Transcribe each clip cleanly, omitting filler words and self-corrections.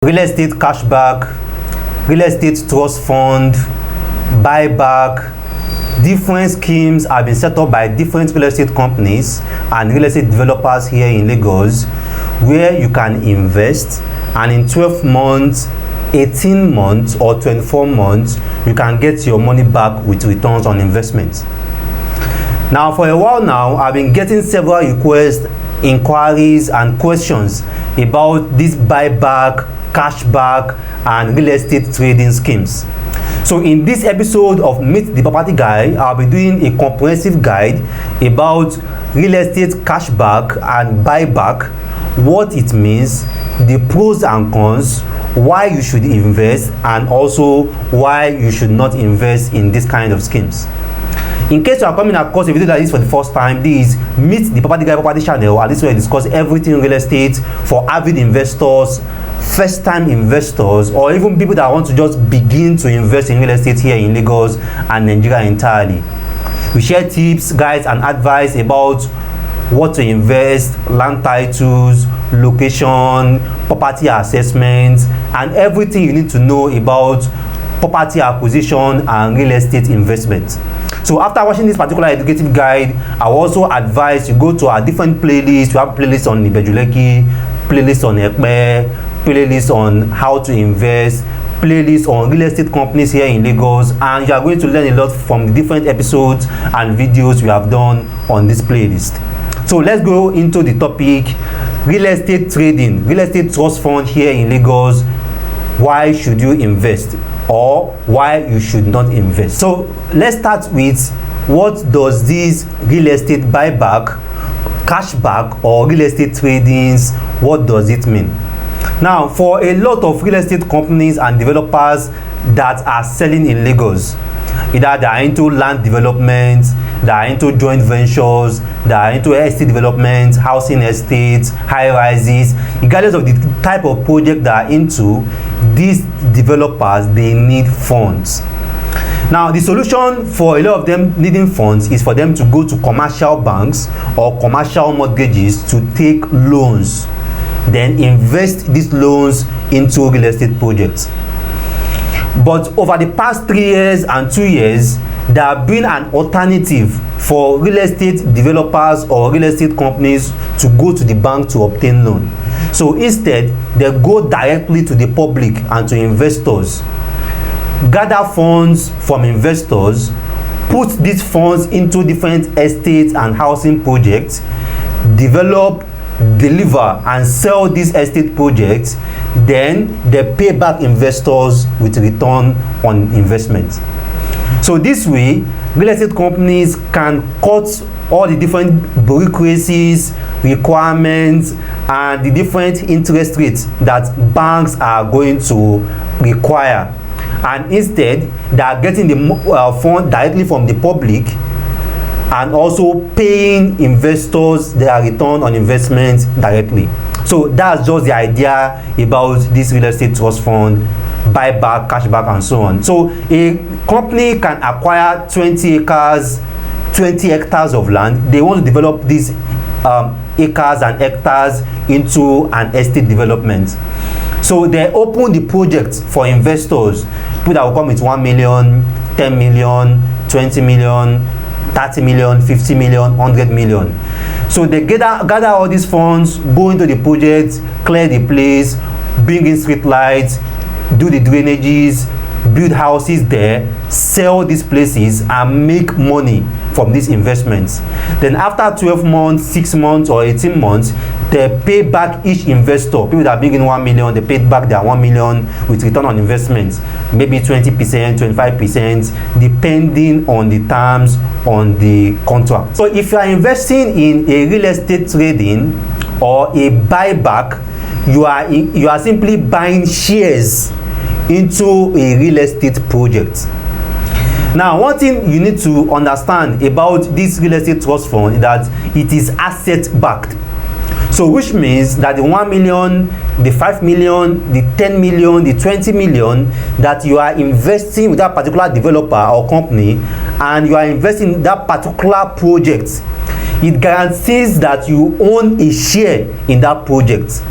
real estate cashback, real estate trust fund, buyback. Different schemes have been set up by different real estate companies and real estate developers here in Lagos, where you can invest, and in 12 months, 18 months or 24 months, you can get your money back with returns on investment. Now, for a while now, I've been getting several requests, inquiries and questions about this buyback, cashback and real estate trading schemes. So in this episode of Meet the Property Guy, I'll be doing a comprehensive guide about real estate cashback and buyback, what it means, the pros and cons, why you should invest, and also why you should not invest in this kind of schemes. In case you are coming across a video like this for the first time, this is Meet the Property Guy Property Channel, and this is where I discuss everything real estate for avid investors, first-time investors, or even people that want to just begin to invest in real estate here in Lagos and Nigeria entirely. We share tips, guides and advice about what to invest, land titles, location, property assessments, and everything you need to know about property acquisition and real estate investment. So after watching this particular educative guide, I will also advise you go to our different playlists. We have playlists on Ibejuleki, playlists on Ekpe, playlists on how to invest, playlists on real estate companies here in Lagos, and you are going to learn a lot from the different episodes and videos we have done on this playlist. So let's go into the topic: real estate trading, real estate trust fund here in Lagos. Why should you invest, or why you should not invest? So let's start with, what does this real estate buyback, cashback or real estate tradings, what does it mean? Now, for a lot of real estate companies and developers that are selling in Lagos, either they are into land development, they are into joint ventures, they are into estate development, housing estates, high rises, regardless of the type of project they are into, these developers, they need funds. Now, the solution for a lot of them needing funds is for them to go to commercial banks or commercial mortgages to take loans, then invest these loans into real estate projects. But over the past 3 years and 2 years, there have been an alternative for real estate developers or real estate companies to go to the bank to obtain loan. So instead, they go directly to the public and to investors, gather funds from investors, put these funds into different estates and housing projects, develop, deliver and sell these estate projects, then they pay back investors with return on investment. So this way, real estate companies can cut all the different bureaucracies, requirements and the different interest rates that banks are going to require, and instead they are getting the fund directly from the public and also paying investors their return on investment directly. So that's just the idea about this real estate trust fund, buyback, cashback and so on. So a company can acquire 20 hectares of land. They want to develop these acres and hectares into an estate development. So they open the project for investors, people that will come with 1 million, 10 million, 20 million, 30 million, 50 million, 100 million. So they gather all these funds, go into the project, clear the place, bring in street lights, do the drainages, build houses there, sell these places and make money from these investments. Then after 12 months, 6 months or 18 months, they pay back each investor. People that bring in 1 million, they pay back their 1 million with return on investments, maybe 20%, 25%, depending on the terms on the contract. So if you are investing in a real estate trading or a buyback, you are simply buying shares into a real estate project. Now, one thing you need to understand about this real estate trust fund is that it is asset backed. So which means that the 1 million, the 5 million, the 10 million, the 20 million that you are investing with that particular developer or company, and you are investing in that particular project, it guarantees that you own a share in that project.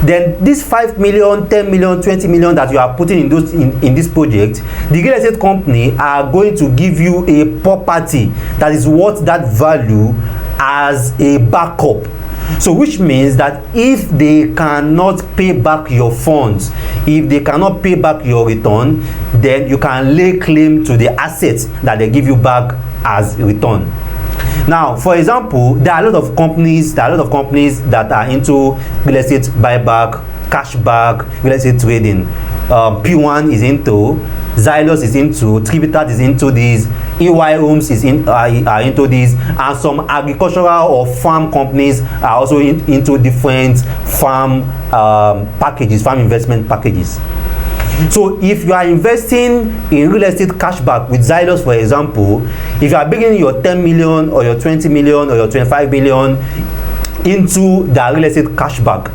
then this 5 million, 10 million, 20 million that you are putting in this project, the real estate company are going to give you a property that is worth that value as a backup. So which means that if they cannot pay back your funds, if they cannot pay back your return, then you can lay claim to the assets that they give you back as return. Now, for example, there are a lot of companies that are into real estate buyback, cashback, real estate trading. P1 is into, Xylos is into, Tributat is into this, EY Homes are into this, and some agricultural or farm companies are also into different farm packages, farm investment packages. So if you are investing in real estate cashback with Xylos, for example, if you are bringing your 10 million or your 20 million or your 25 million into the real estate cashback,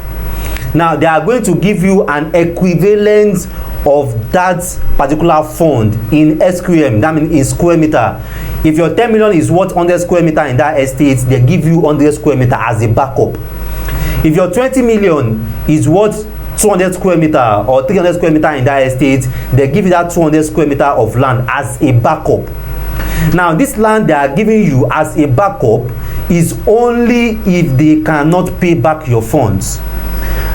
now they are going to give you an equivalent of that particular fund in SQM, that means in square meter. If your 10 million is worth 100 square meter in that estate, they give you 100 square meter as a backup. If your 20 million is worth 200 square meter or 300 square meter in that estate, they give you that 200 square meter of land as a backup. Now, this land they are giving you as a backup is only if they cannot pay back your funds.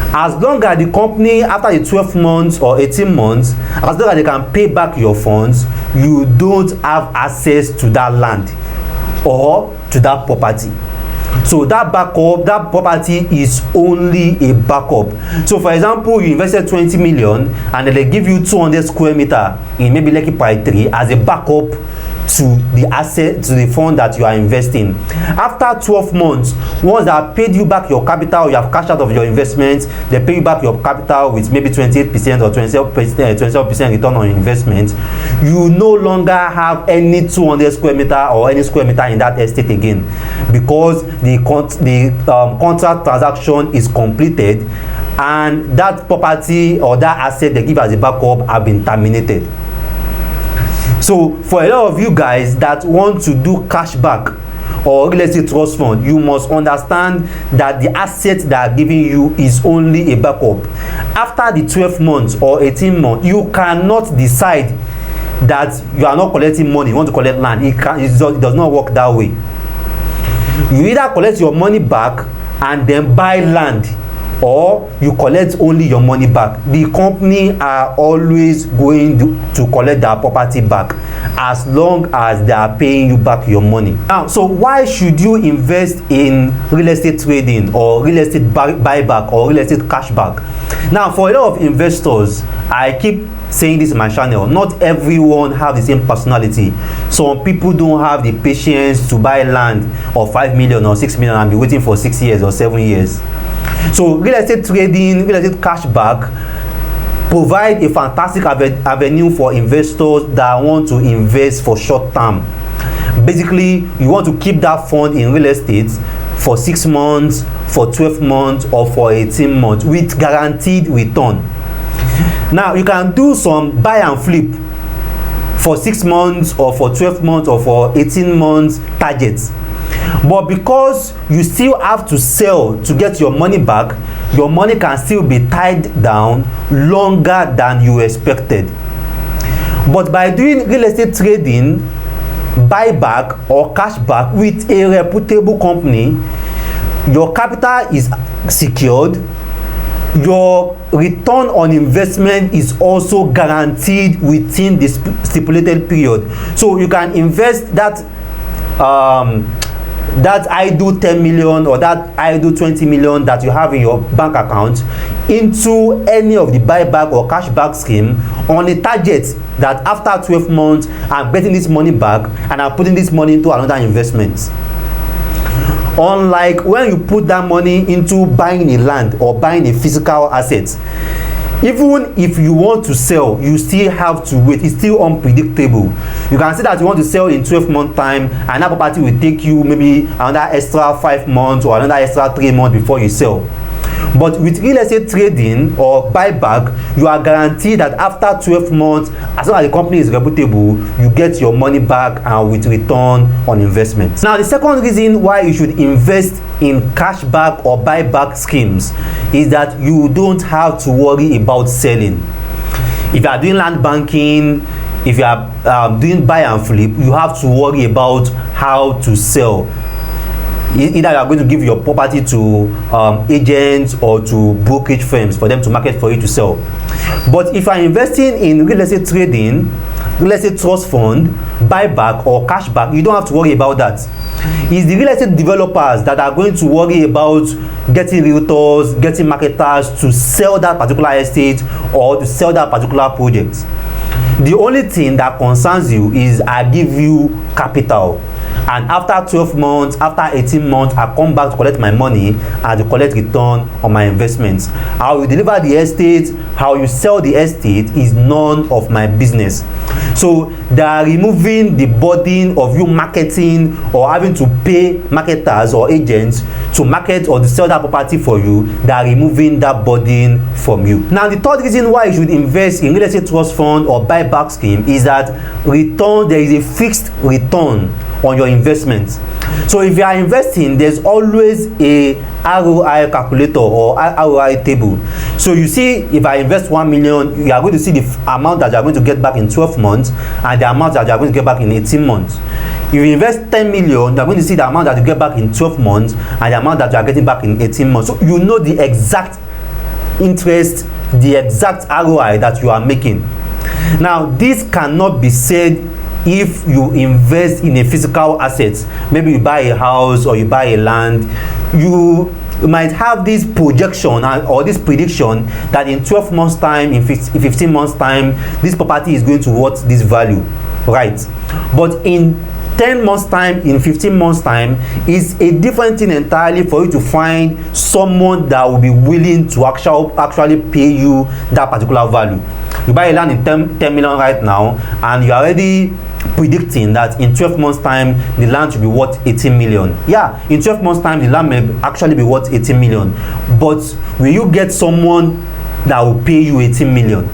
As long as the company, after the 12 months or 18 months, as long as they can pay back your funds, you don't have access to that land or to that property. So that backup, that property is only a backup. So for example, you invested 20 million and then they give you 200 square meter in maybe Lekki Pi 3 as a backup to the asset, to the fund that you are investing. After 12 months, once they have paid you back your capital, you have cashed out of your investments, they pay you back your capital with maybe 28% or 27% return on investment, you no longer have any 200 square meter or any square meter in that estate again, because the contract transaction is completed and that property or that asset they give as a backup have been terminated. So for a lot of you guys that want to do cashback or real estate trust fund, you must understand that the asset they are giving you is only a backup. After the 12 months or 18 months, you cannot decide that you are not collecting money, you want to collect land. It does not work that way. You either collect your money back and then buy land, or you collect only your money back. The company are always going to collect their property back as long as they are paying you back your money. Now, so why should you invest in real estate trading or real estate buyback or real estate cashback? Now, for a lot of investors, I keep saying this in my channel, not everyone have the same personality. Some people don't have the patience to buy land of 5 million or 6 million and be waiting for 6 years or 7 years. So real estate trading, real estate cashback provide a fantastic avenue for investors that want to invest for short term. Basically, you want to keep that fund in real estate for 6 months, for 12 months, or for 18 months with guaranteed return. Now, you can do some buy and flip for 6 months or for 12 months or for 18 months targets. But because you still have to sell to get your money back, your money can still be tied down longer than you expected. But by doing real estate trading, buyback or cashback with a reputable company, your capital is secured, your return on investment is also guaranteed within the stipulated period. So you can invest that idle 10 million or that idle 20 million that you have in your bank account into any of the buyback or cashback scheme on a target that after 12 months I'm getting this money back and I'm putting this money into another investment. Unlike when you put that money into buying a land or buying a physical asset, even if you want to sell, you still have to wait. It's still unpredictable. You can say that you want to sell in 12 months time and that property will take you maybe another extra 5 months or another extra 3 months before you sell. But with real estate trading or buyback, you are guaranteed that after 12 months, as long as the company is reputable, you get your money back and with return on investment. Now, the second reason why you should invest in cashback or buyback schemes is that you don't have to worry about selling. If you are doing land banking, if you are doing buy and flip, you have to worry about how to sell. Either you are going to give your property to agents or to brokerage firms for them to market for you to sell. But if you are investing in real estate trading, real estate trust fund, buyback or cashback, you don't have to worry about that. It's the real estate developers that are going to worry about getting realtors, getting marketers to sell that particular estate or to sell that particular project. The only thing that concerns you is I give you capital, and after 12 months, after 18 months, I come back to collect my money and to collect return on my investments. How you deliver the estate, how you sell the estate is none of my business. So they are removing the burden of you marketing or having to pay marketers or agents to market or to sell that property for you. They are removing that burden from you. Now, the third reason why you should invest in real estate trust fund or buyback scheme is that there is a fixed return on your investment. So if you are investing, there's always a ROI calculator or ROI table. So you see, if I invest 1 million, you are going to see the amount that you are going to get back in 12 months and the amount that you are going to get back in 18 months. If you invest 10 million, you are going to see the amount that you get back in 12 months and the amount that you are getting back in 18 months. So you know the exact interest, the exact ROI that you are making. Now, this cannot be said if you invest in a physical asset. Maybe you buy a house or you buy a land, you might have this projection or this prediction that in 12 months time, in 15 months time, this property is going to worth this value, right? But in 10 months time, in 15 months time, is a different thing entirely for you to find someone that will be willing to actually pay you that particular value. You buy a land in 10 million right now, and you are already predicting that in 12 months time the land should be worth 18 million. Yeah, in 12 months time the land may actually be worth 18 million, but will you get someone that will pay you 18 million?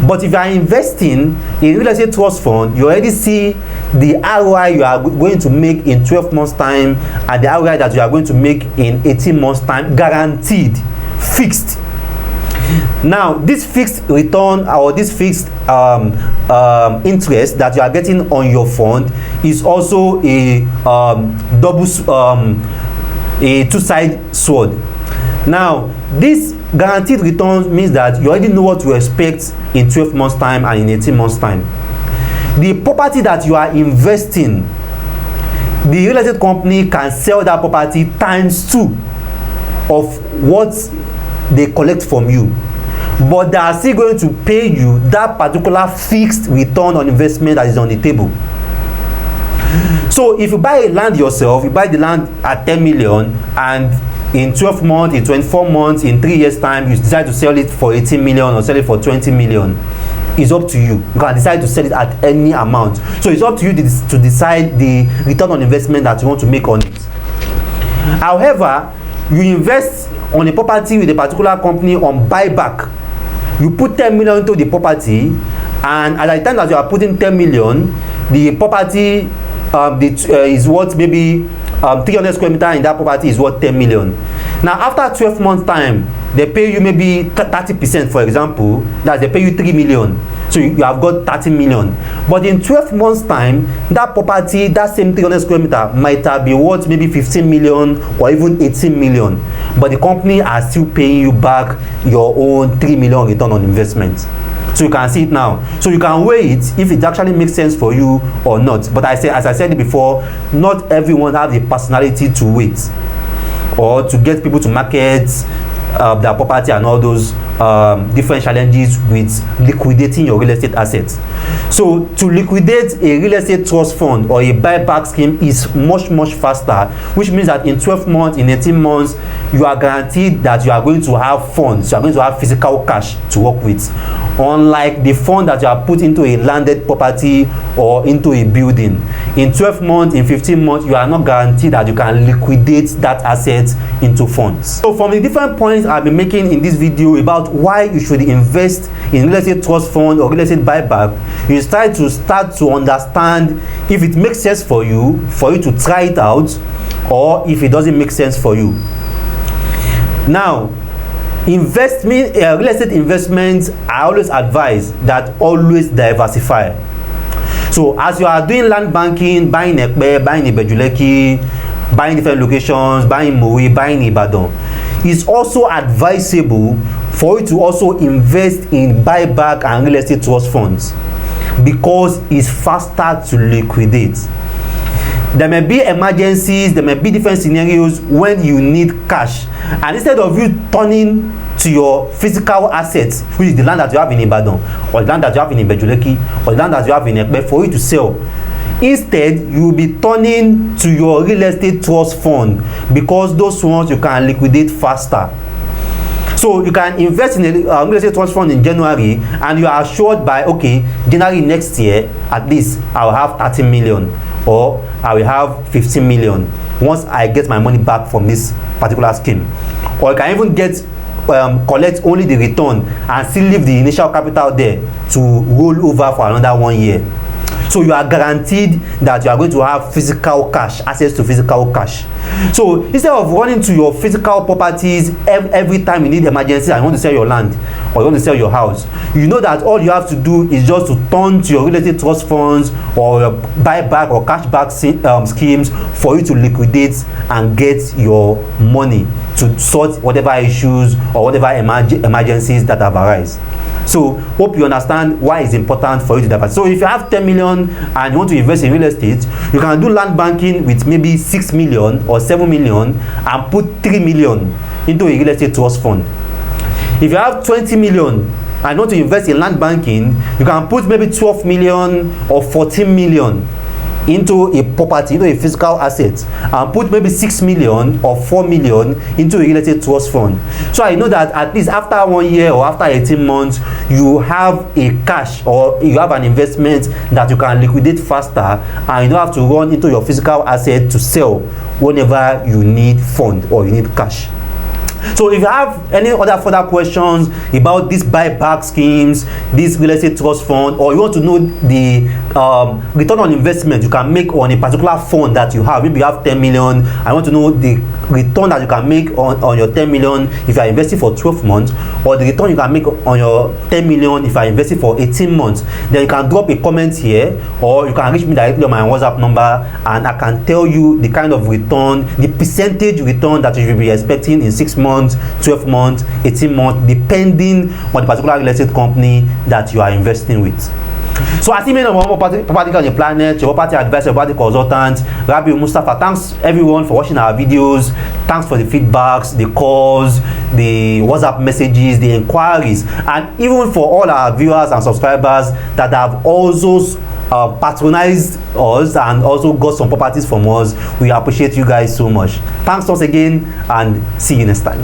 But if you are investing in real estate trust fund, you already see the ROI you are going to make in 12 months time and the ROI that you are going to make in 18 months time, guaranteed, fixed. Now, this fixed return or this fixed interest that you are getting on your fund is also a two-sided sword. Now, this guaranteed return means that you already know what to expect in 12 months time and in 18 months time. The property that you are investing, the real estate company can sell that property ×2 of what they collect from you, but they are still going to pay you that particular fixed return on investment that is on the table. So if you buy a land yourself, you buy the land at 10 million and in 12 months, in 24 months, in 3 years time, you decide to sell it for 18 million or sell it for 20 million. It's up to you. You can decide to sell it at any amount. So it's up to you to decide the return on investment that you want to make on it. However, you invest on a property with a particular company on buyback. You put 10 million into the property, and at the time that you are putting 10 million, the property is worth maybe 300 square meter in that property is worth 10 million. Now, after 12 months time, they pay you maybe 30%, for example, that they pay you 3 million. So you have got 30 million. But in 12 months time, that property, that same 300 square meter might have been worth maybe 15 million or even 18 million. But the company are still paying you back your own 3 million return on investment. So you can see it now. So you can weigh it if it actually makes sense for you or not. But as I said before, not everyone has the personality to wait or to get people to market their property and all those different challenges with liquidating your real estate assets. So to liquidate a real estate trust fund or a buyback scheme is much faster, which means that in 12 months, in 18 months, you are guaranteed that you are going to have funds, you are going to have physical cash to work with. unlike the fund that you have put into a landed property or into a building. In 12 months, in 15 months, you are not guaranteed that you can liquidate that asset into funds. So from the different points I've been making in this video about why you should invest in real estate trust fund or real estate buyback, you start to understand if it makes sense for you to try it out, or if it doesn't make sense for you. Now, real estate investments, I always advise that always diversify. So as you are doing land banking, buying Ekpe, buying Ibejuleki, buying different locations, buying Mowe, buying Ibadan, it's also advisable for you to also invest in buyback and real estate trust funds, because it's faster to liquidate. There may be emergencies, there may be different scenarios when you need cash, and instead of you turning to your physical assets, which is the land that you have in Ibadan, or the land that you have in Ibejuleki, or the land that you have in Ekpe, for you to sell, instead you will be turning to your real estate trust fund, because those ones you can liquidate faster. So you can invest in a real estate trust fund in January, and you are assured by, okay, January next year at least I will have 30 million, or I will have 15 million once I get my money back from this particular scheme. Or you can even get collect only the return and still leave the initial capital there to roll over for another 1 year. So you are guaranteed that you are going to have physical cash, access to physical cash. So instead of running to your physical properties every time you need emergency and you want to sell your land or you want to sell your house, you know that all you have to do is just to turn to your real estate trust funds or your buyback or cashback schemes for you to liquidate and get your money to sort whatever issues or whatever emergencies that have arisen. So hope you understand why it's important for you to diversify. So if you have 10 million and you want to invest in real estate, you can do land banking with maybe 6 million or 7 million and put 3 million into a real estate trust fund. If you have 20 million and you want to invest in land banking, you can put maybe 12 million or 14 million into a property, into a physical asset, and put maybe 6 million or 4 million into a real estate trust fund. So I know that at least after 1 year or after 18 months, you have a cash or you have an investment that you can liquidate faster, and you don't have to run into your physical asset to sell whenever you need fund or you need cash. So if you have any other further questions about these buyback schemes, this real estate trust fund, or you want to know the return on investment you can make on a particular fund that you have, maybe you have 10 million, I want to know the return that you can make on your 10 million if you are investing for 12 months, or the return you can make on your 10 million if you are investing for 18 months, then you can drop a comment here, or you can reach me directly on my WhatsApp number, and I can tell you the kind of return, the percentage return that you should be expecting in 6 months, 12 months, 18 months, depending on the particular real estate company that you are investing with. So as email number one property on the planet, your property advisor, property consultant, Rabi Mustafa. Thanks everyone for watching our videos. Thanks for the feedbacks, the calls, the WhatsApp messages, the inquiries, and even for all our viewers and subscribers that have also patronized us and also got some properties from us. We appreciate you guys so much. Thanks once again, and see you next time.